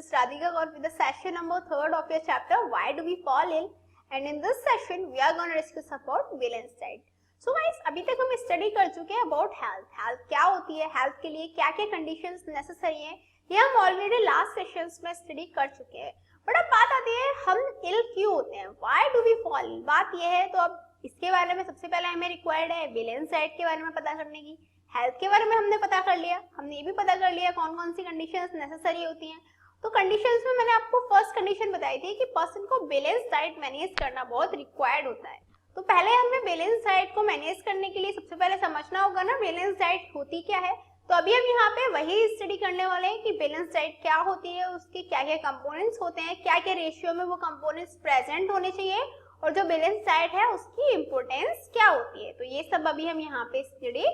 is Radhika Gaur with the session number 3 of your chapter Why Do We Fall Ill, and in this session we are going to discuss about balance diet. So guys, अभी तक हम study कर चुके हैं about health क्या होती है, health के लिए क्या क्या कंडीशंस नेसेसरी हैं, ये हम ऑलरेडी लास्ट सेशंस में स्टडी कर चुके हैं. बट अब बात आती है हम इल क्यों होते हैं, व्हाई डू वी फॉल. बात ये है, तो अब इसके बारे में सबसे पहले हमें रिक्वायर्ड है बैलेंस डाइट के बारे में पता करने की. हेल्थ के बारे में हमने पता कर लिया, हमने ये भी पता कर लिया कौन कौन सी कंडीशंस नेसेसरी होती हैं. तो कंडीशंस में मैंने आपको फर्स्ट कंडीशन बताई थी कि पर्सन को बैलेंस डाइट मैनेज करना बहुत रिक्वायर्ड होता है. तो पहले हमें बैलेंस डाइट को मैनेज करने के लिए सबसे पहले समझना होगा ना बैलेंस डाइट होती क्या है. तो अभी हम यहाँ पे वही स्टडी करने वाले हैं कि बैलेंस डाइट क्या होती है, उसके क्या क्या कंपोनेंट्स होते हैं, क्या क्या रेशियो में वो कंपोनेंट्स प्रेजेंट होने चाहिए, और जो बैलेंस डाइट है उसकी इंपोर्टेंस क्या होती है. तो ये सब अभी हम यहाँ पे स्टडी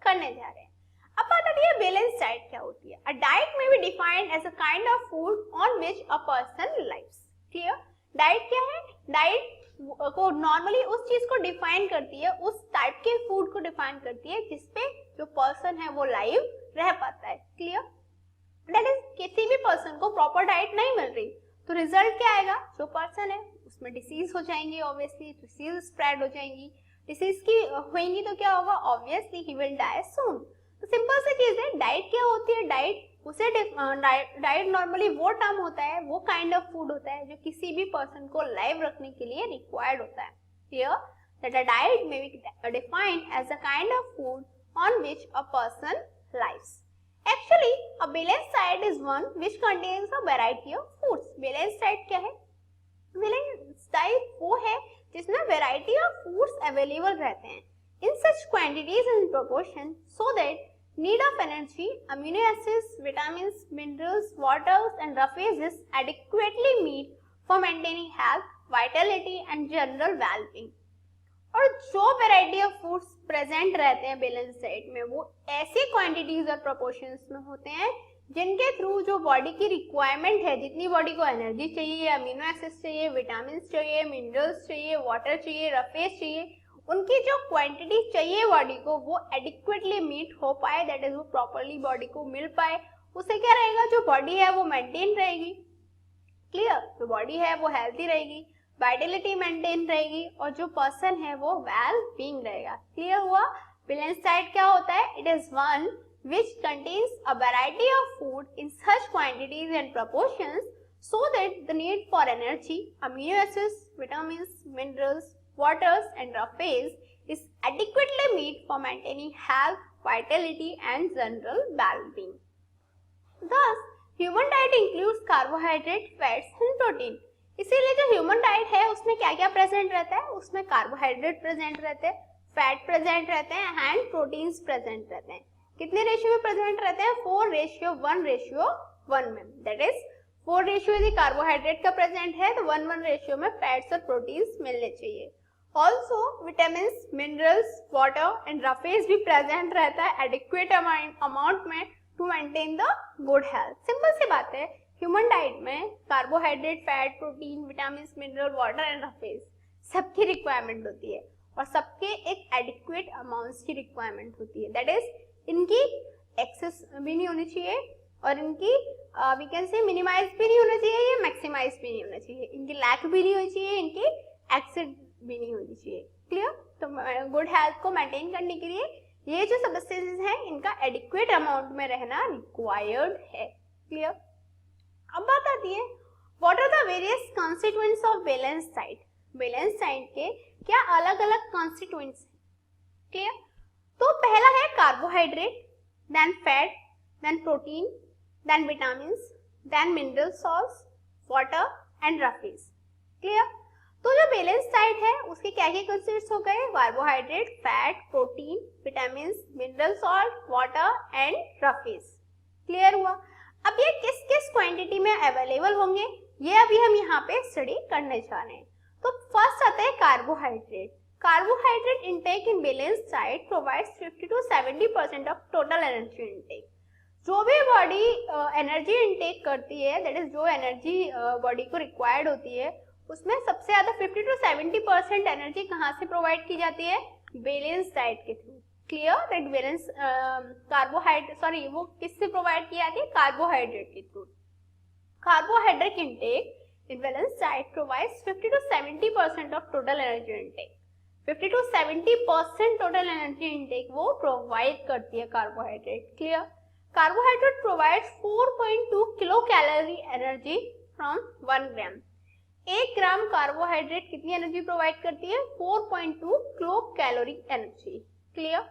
करने जा रहे हैं. अब बात आती है बैलेंस डाइट क्या होती है. A diet may be defined as a kind of food on which a person lives. Clear. Diet क्या है, डाइट को नॉर्मली उस चीज को डिफाइन करती है, उस टाइप के फूड को डिफाइन करती है जिसपे जो पर्सन है वो लाइव रह पाता है. क्लियर. दैट इज किसी भी पर्सन को प्रॉपर डाइट नहीं मिल रही तो रिजल्ट क्या आएगा, जो पर्सन है उसमें डिसीज हो जाएंगी, ऑब्वियसली डिसीज स्प्रेड हो जाएंगी. डिसीज की होंगी तो क्या होगा, ऑब्वियसली ही विल डाई सून. तो सिंपल सी चीज है, डाइट क्या होती है. डाइट उसे डाइट नॉर्मली वो टर्म होता है, वो काइंड ऑफ फूड होता है जो किसी भी पर्सन को लाइव रखने के लिए रिक्वायर्ड होता है. Clear. That a diet may be defined as a kind of food on which a person lives. Actually, a balanced diet is one which contains a variety of foods. Balanced diet क्या है? Balanced diet वो है जिसमें variety of foods available रहते हैं in such quantities and proportion so that need of energy, amino acids, vitamins, minerals, waters and roughages adequately meet for maintaining health, vitality and general well-being. और जो variety of foods present रहते हैं balance diet में वो ऐसी quantities और proportions में होते हैं जिनके थ्रू जो बॉडी की रिक्वायरमेंट है, जितनी बॉडी को एनर्जी चाहिए, अमीनो एसिड्स चाहिए, विटामिन चाहिए, मिनरल्स चाहिए, वाटर चाहिए, रफेज चाहिए, उनकी जो क्वांटिटी चाहिए बॉडी को वो एडिक्वेटली मीट हो पाए, दैट इज वो प्रॉपरली बॉडी को मिल पाए. उससे क्या रहेगा, जो बॉडी है वो मेंटेन रहेगी. क्लियर. जो बॉडी है वो हेल्थी रहेगी, वाइटलिटी मेंटेन रहेगी और जो पर्सन है वो वेल बीइंग रहेगा. क्लियर हुआ. बैलेंस डाइट क्या होता है, it is one which contains a variety of food in such quantities and proportions so that the need for energy, amino acids, vitamins, minerals, waters and roughages is adequately met for maintaining health, vitality and general well-being. Thus, human diet includes carbohydrate, fats and protein. इसीलिए जो human diet है उसमें क्या क्या present रहता है, उसमें carbohydrate present रहते हैं, फैट प्रेजेंट रहते हैं एंड प्रोटीन्स प्रेजेंट रहते हैं. कितने रेशियो में प्रेजेंट रहते हैं, 4:1:1 में. दैट इज 4 रेशियो यदि कार्बोहाइड्रेट का प्रेजेंट है तो 1:1 रेशियो में फैट्स और प्रोटीन्स मिलने चाहिए. Also vitamin, minerals, water and roughage भी प्रेजेंट रहता है एडिक्वेट अमाउंट में to maintain the good health. Simple सी बात है, ह्यूमन डाइट में carbohydrate, fat, protein, vitamin, mineral, water and roughage सबकी रिक्वायरमेंट होती है और सबके एक एडिक्वेट अमाउंट्स की रिक्वायरमेंट होती है. दैट इज इनकी एक्सेस भी नहीं होनी चाहिए और इनकी वी कैन से मिनिमाइज भी नहीं होना चाहिए या मैक्सिमाइज भी नहीं होना चाहिए. इनकी लैक भी नहीं होनी चाहिए, इनकी एक्सेस भी नहीं होनी चाहिए. क्लियर. तो गुड हेल्थ को मेंटेन करने के लिए ये जो सब्सटेंसेस हैं इनका एडिक्वेट अमाउंट में रहना रिक्वायर्ड है. क्लियर. अब बात आती है what are the various constituents of balance diet. Balance diet के क्या अलग अलग कॉन्स्टिट्यूएंट्स हैं. क्लियर. तो पहला है carbohydrate, then fat, then protein, then vitamins, then mineral salts, water and roughage. Clear. तो जो बैलेंस डाइट है उसके क्या क्या कंस्टिट्यूएंट्स हो गए, carbohydrate, fat, protein, vitamins, mineral salt, water and roughage. Clear हुआ. अब ये किस किस क्वांटिटी में अवेलेबल होंगे ये अभी हम यहाँ पे स्टडी करने जा रहे हैं. तो फर्स्ट आता है carbohydrate. Carbohydrate intake in balance diet provides 50 to 70% of total energy intake. जो भी बॉडी एनर्जी इंटेक करती है, दैट इज जो एनर्जी बॉडी को रिक्वायर्ड होती है, उसमें सबसे ज्यादा 50 to 70% एनर्जी कहाँ से प्रोवाइड की जाती है, बैलेंस डाइट के through. Clear. That balance carbohydrate वो किससे प्रोवाइड की जाती है, कार्बोहाइड्रेट के through. Carbohydrate intake in balanced diet provides 50 to 70% of total energy intake. 50 to 70% total energy intake वो प्रोवाइड करती है carbohydrate. Clear. Carbohydrate provides 4.2 kilo calorie energy from 1 gram. 1 gram carbohydrate कितनी एनर्जी प्रोवाइड करती है? 4.2 kilo calorie energy. Clear.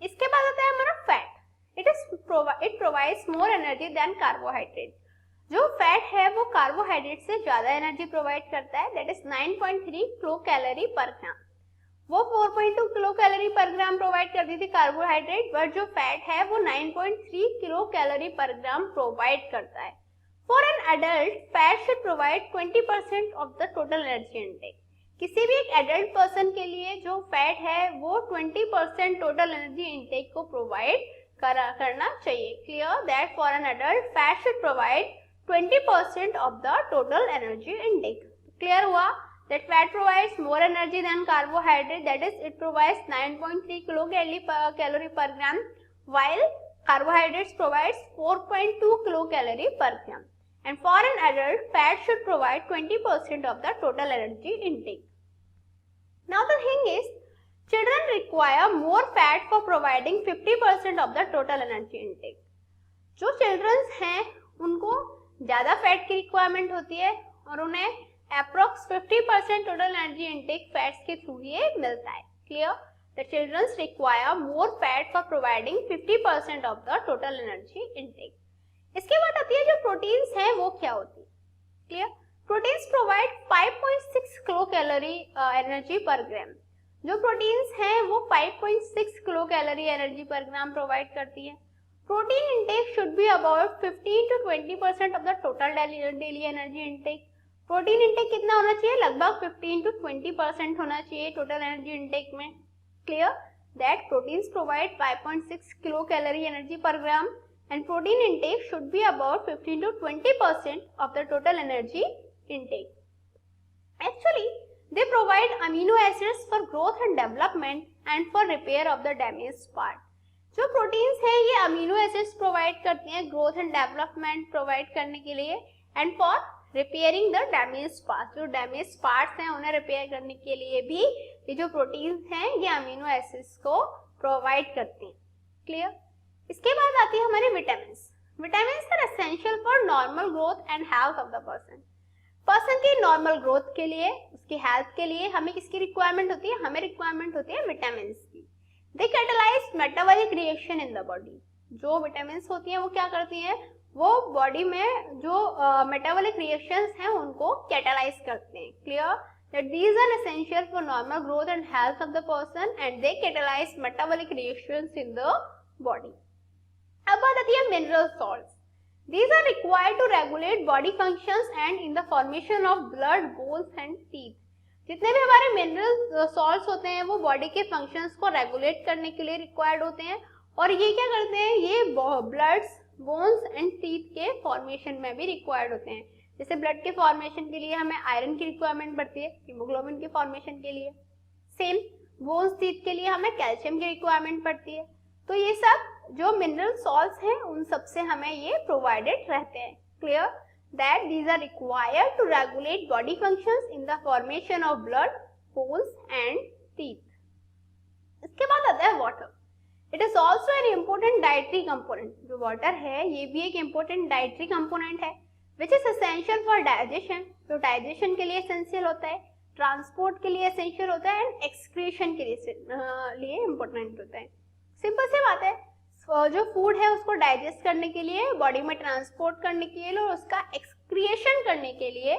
इसके बाद आता है हमारा fat. It provides more energy than carbohydrate. जो फैट है वो कार्बोहाइड्रेट से ज्यादा एनर्जी प्रोवाइड करता है, दैट इज 9.3 किलो कैलोरी पर ग्राम. वो 4.2 किलो कैलोरी पर ग्राम प्रोवाइड करती थी कार्बोहाइड्रेट, बट जो फैट है वो 9.3 किलो कैलोरी पर ग्राम प्रोवाइड करता है. For an adult fat should provide 20% of the total energy intake. किसी भी एक एडल्ट पर्सन के लिए जो फैट है वो 20% टोटल एनर्जी इनटेक को प्रोवाइड करना चाहिए. Clear. That for an adult fat should provide 20% of the total energy intake. Clear हुआ that fat provides more energy than carbohydrate, that is it provides 9.3 kilocalorie per gram, while carbohydrates provides 4.2 kilocalorie per gram. And for an adult, fat should provide 20% of the total energy intake. Now the thing is, children require more fat for providing 50% of the total energy intake. जो children हैं उनको ज्यादा fat की requirement होती है और उन्हें approx 50% total energy intake fats के थ्रू ही मिलता है. Clear. The childrens require more fat for providing 50% of the total energy intake. इसके बाद आती है जो प्रोटीन्स हैं वो क्या होती है. Clear. Proteins provide 5.6 kilo calorie energy पर ग्राम. जो प्रोटीन्स हैं वो 5.6 किलो कैलोरी एनर्जी पर ग्राम प्रोवाइड करती है. Protein intake should be about 15 to 20% of the total daily energy intake. Protein intake कितना होना चाहिए? लगभग 15 to 20% होना चाहिए total energy intake में. Clear? That proteins provide 5.6 kilocalorie energy per gram and protein intake should be about 15 to 20% of the total energy intake. Actually, they provide amino acids for growth and development and for repair of the damaged part. जो proteins है ये amino acids provide करती हैं growth and development provide करने के लिए and for repairing the damage parts. जो damage parts हैं उन्हें रिपेयर करने के लिए भी ये जो प्रोटीन्स हैं ये अमीनो एसिड्स को प्रोवाइड करती हैं. क्लियर. इसके बाद आती है हमारी vitamins. Vitamins are essential for normal growth and health of the person की नॉर्मल ग्रोथ के लिए, उसकी हेल्थ के लिए हमें किसकी रिक्वायरमेंट होती है? हमें रिक्वायरमेंट होती है विटामिन्स की. They catalyze metabolic reaction in the body. जो विटामिन्स होती हैं वो क्या करती हैं? वो बॉडी में जो मेटाबॉलिक रिएक्शंस हैं उनको कैटालाइज करते हैं. Clear. That these are essential for normal growth and health of the person and they catalyze metabolic reactions in the body. अब बात आती है mineral salts. These are required to regulate body functions and in the formation of blood, bones and teeth. जितने भी हमारे mineral salts होते हैं वो बॉडी के फंक्शंस को रेगुलेट करने के लिए रिक्वायर्ड होते हैं और ये क्या करते हैं? ये ब्लड्स, बोन्स एंड टीथ के फॉर्मेशन में भी रिक्वायर्ड होते हैं. जैसे ब्लड के फॉर्मेशन के लिए हमें आयरन की रिक्वायरमेंट पड़ती है, हीमोग्लोबिन के फॉर्मेशन के लिए. सेम बोन्स, टीथ के लिए हमें कैल्शियम की रिक्वायरमेंट पड़ती है. तो ये सब जो मिनरल सॉल्ट्स हैं उन सबसे हमें ये प्रोवाइडेड रहते हैं. Clear. That these are required to regulate body functions in the formation of blood, bones and teeth. इसके बाद आता है water. It is also an important dietary component. जो water है ये भी एक important dietary component है, which is essential for digestion. जो digestion के लिए essential होता है, transport के लिए essential होता है and excretion के लिए important होता है. Simple सी बात है. जो फूड है उसको डाइजेस्ट करने के लिए, बॉडी में ट्रांसपोर्ट करने के लिए और उसका एक्सक्रिएशन करने के लिए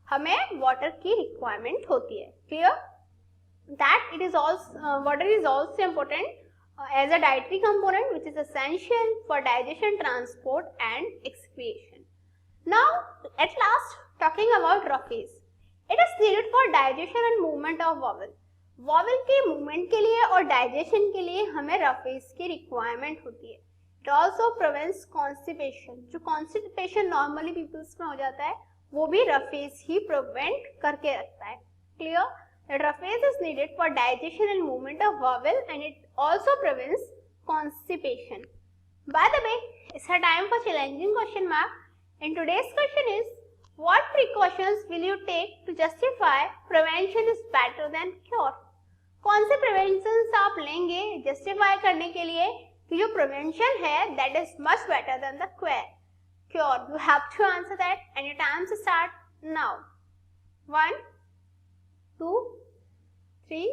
हमें वाटर की रिक्वायरमेंट होती है. Clear. That it is also water is also important as a dietary component which is essential for digestion, transport and excretion. Now at last talking about roughage. It is needed for digestion and movement of bowel. Bowel के movement के लिए और digestion के लिए हमें roughage की requirement होती है. It also prevents constipation. जो कॉन्स्टिपेशन नॉर्मली पीपल्स में हो जाता है वो भी रफेज ही प्रिवेंट करके रखता है. Clear. Roughage is needed for digestion and movement of vowel and it also prevents constipation. By the way, it's a time for challenging question mark. And today's question is, what precautions will you take to justify prevention is better than cure? कौन से prevention आप लेंगे justify करने के लिए कि जो prevention है that is much better than the cure? You have to answer that and your time to start now. 1, 2, 3,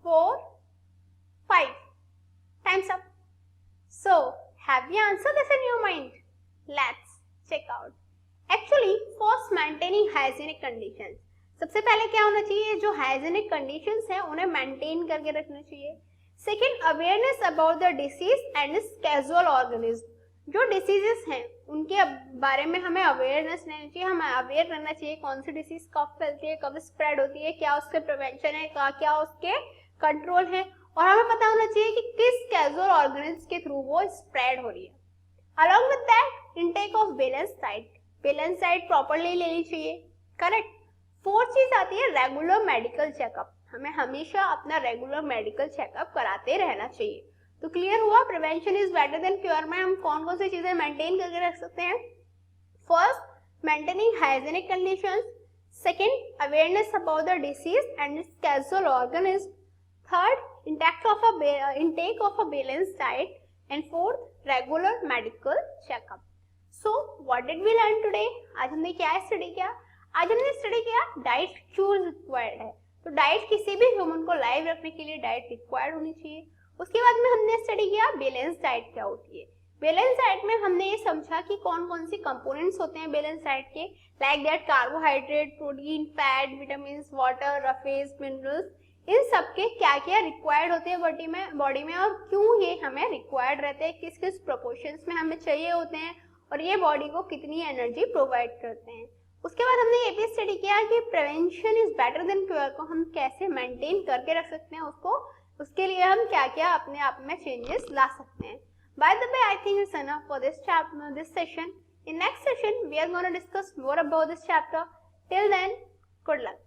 4, 5. Time's up. So, have you answered this in your mind? Let's check out. Actually, first maintaining hygienic conditions. सबसे पहले क्या होना चाहिए, जो hygienic conditions हैं उन्हें maintain करके रखना चाहिए. Second, awareness about the disease and it's casual organism. जो डिसीजेस हैं उनके बारे में हमें अवेयरनेस लेनी चाहिए, हमें अवेयर रहना चाहिए कौन सी डिसीज कब फैलती है, कब स्प्रेड होती है, क्या उसके प्रिवेंशन है, क्या उसके कंट्रोल है, और हमें पता होना चाहिए कि किस कैजुअल ऑर्गेनिज्म के थ्रू वो स्प्रेड हो रही है. Along with that, intake of balance diet. Balance diet properly लेनी चाहिए. करेक्ट. फोर्थ चीज आती है रेगुलर मेडिकल चेकअप. हमें हमेशा अपना रेगुलर मेडिकल चेकअप कराते रहना चाहिए. तो क्लियर हुआ prevention is better than cure में हम कौन कौन सी चीजें मेंटेन करके रख सकते हैं. First, maintaining hygienic conditions. Second, awareness about the disease and it's casual organism. Third, intake of a balanced diet. And fourth, regular medical checkup. So what did we learn today? आज हमने क्या study किया? आज हमने study किया diet क्यों required है. तो डाइट किसी भी ह्यूमन को लाइव रखने के लिए डाइट रिक्वायर्ड होनी चाहिए. उसके बाद में हमने स्टडी किया बैलेंस डाइट क्या होती है. बैलेंस डाइट में हमने ये समझा कि कौन कौन सी कंपोनेंट्स होते हैं बैलेंस डाइट के, like that carbohydrate, protein, fat, vitamin, water, roughage, minerals. इन सब के क्या क्या रिक्वायर्ड होते हैं बॉडी में और क्यों ये हमें रिक्वायर्ड रहते हैं, किस किस प्रोपोर्शंस में हमें चाहिए होते हैं और ये बॉडी को कितनी एनर्जी प्रोवाइड करते हैं. उसके बाद हमने ये भी स्टडी किया कि prevention is better than cure को हम कैसे मेंटेन करके रख सकते हैं उसको, उसके लिए हम क्या क्या अपने आप में चेंजेस ला सकते हैं. By the way, I think it's enough for this session. In next session we are going to discuss more about this chapter. Till then, good luck.